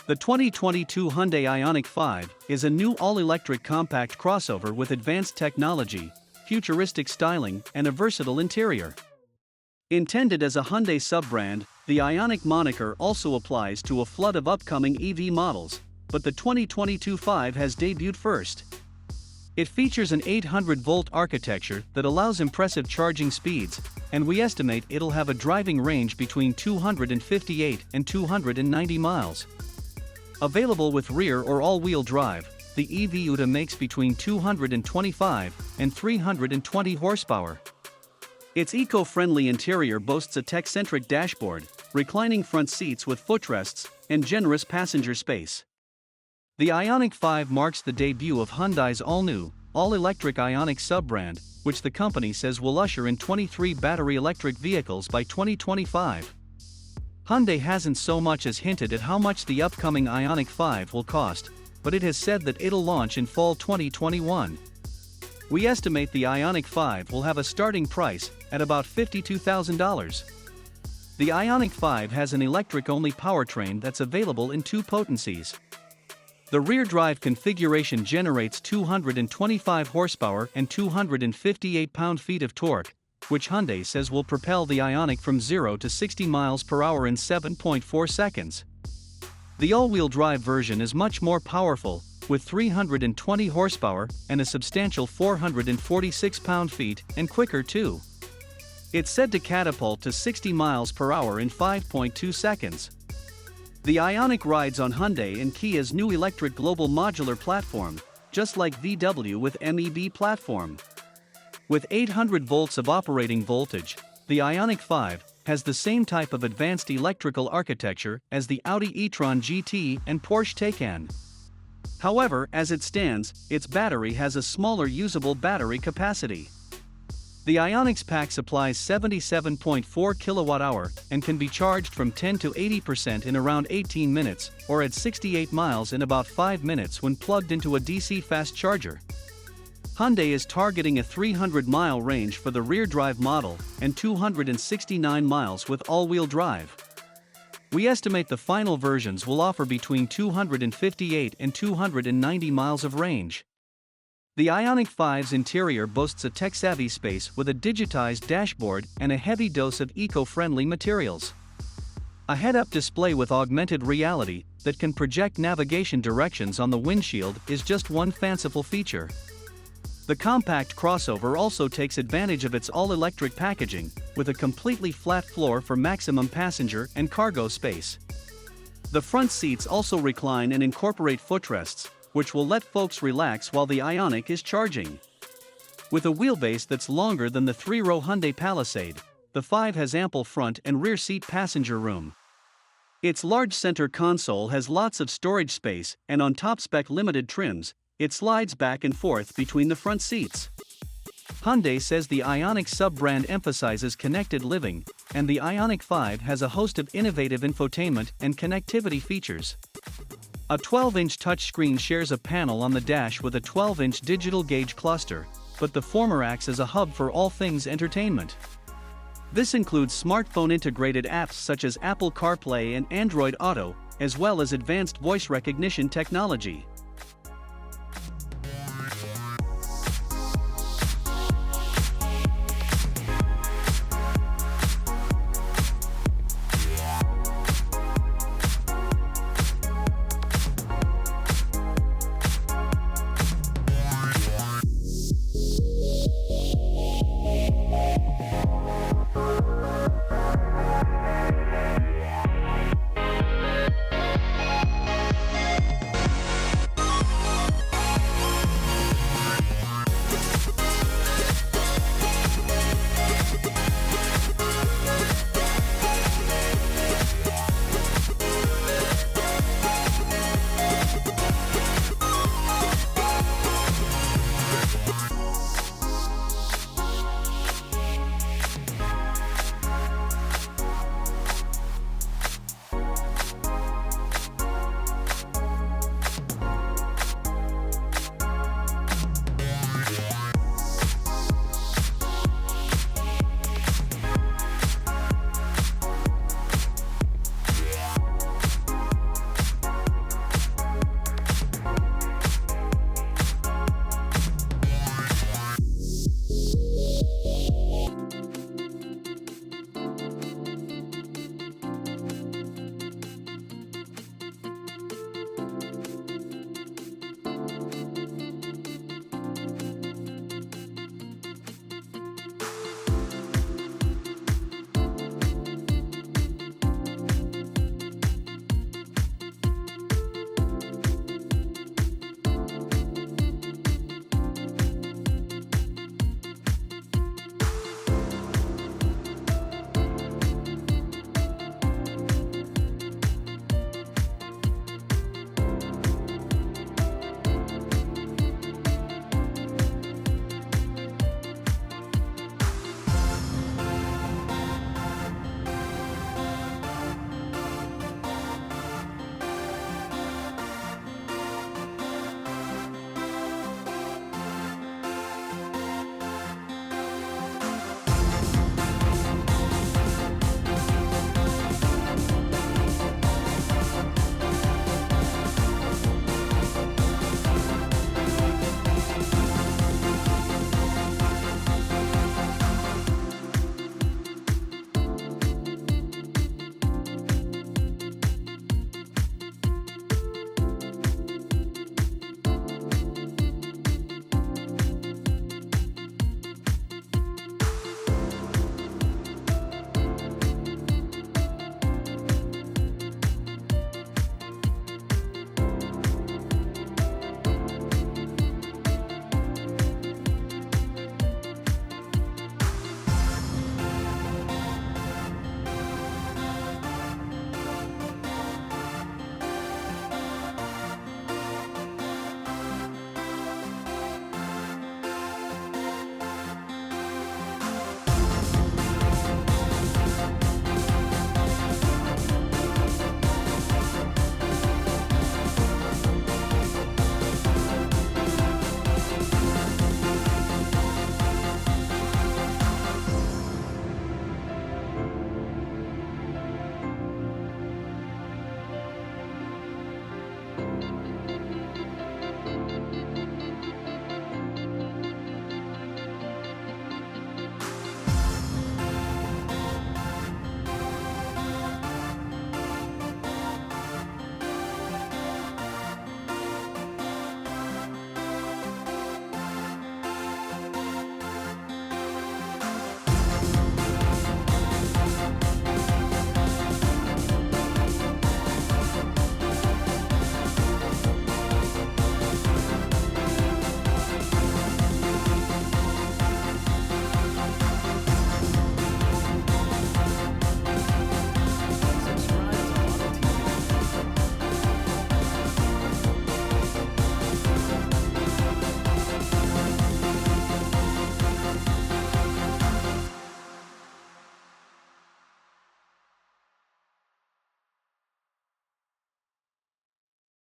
The 2022 Hyundai Ioniq 5 is a new all-electric compact crossover with advanced technology, futuristic styling, and a versatile interior. Intended as a Hyundai sub-brand, the Ioniq moniker also applies to a flood of upcoming EV models, but the 2022 5 has debuted first. It features an 800-volt architecture that allows impressive charging speeds, and we estimate it'll have a driving range between 258 and 290 miles. Available with rear or all-wheel drive, the EV makes between 225 and 320 horsepower. Its eco-friendly interior boasts a tech-centric dashboard, reclining front seats with footrests, and generous passenger space. The Ioniq 5 marks the debut of Hyundai's all-new, all-electric Ioniq sub-brand, which the company says will usher in 23 battery electric vehicles by 2025. Hyundai hasn't so much as hinted at how much the upcoming Ioniq 5 will cost, but it has said that it'll launch in fall 2021. We estimate the Ioniq 5 will have a starting price at about $52,000. The Ioniq 5 has an electric-only powertrain that's available in two potencies. The rear drive configuration generates 225 horsepower and 258 pound-feet of torque, which Hyundai says will propel the Ioniq from 0 to 60 miles per hour in 7.4 seconds. The all-wheel drive version is much more powerful, with 320 horsepower and a substantial 446 pound-feet, and quicker too. It's said to catapult to 60 miles per hour in 5.2 seconds. The Ioniq rides on Hyundai and Kia's new Electric-Global Modular Platform, just like VW with MEB platform. With 800 volts of operating voltage, the Ioniq 5 has the same type of advanced electrical architecture as the Audi e-tron GT and Porsche Taycan. However, as it stands, its battery has a smaller usable battery capacity. The Ioniq's pack supplies 77.4 kWh and can be charged from 10 to 80% in around 18 minutes, or at 68 miles in about 5 minutes when plugged into a DC fast charger. Hyundai is targeting a 300-mile range for the rear-drive model and 269 miles with all-wheel drive. We estimate the final versions will offer between 258 and 290 miles of range. The Ioniq 5's interior boasts a tech-savvy space with a digitized dashboard and a heavy dose of eco-friendly materials. A head-up display with augmented reality that can project navigation directions on the windshield is just one fanciful feature. The compact crossover also takes advantage of its all-electric packaging, with a completely flat floor for maximum passenger and cargo space. The front seats also recline and incorporate footrests, which will let folks relax while the Ioniq is charging. With a wheelbase that's longer than the three-row Hyundai Palisade, the 5 has ample front and rear seat passenger room. Its large center console has lots of storage space, and on top-spec limited trims, it slides back and forth between the front seats. Hyundai says the Ioniq sub-brand emphasizes connected living, and the Ioniq 5 has a host of innovative infotainment and connectivity features. A 12-inch touchscreen shares a panel on the dash with a 12-inch digital gauge cluster, but the former acts as a hub for all things entertainment. This includes smartphone-integrated apps such as Apple CarPlay and Android Auto, as well as advanced voice recognition technology.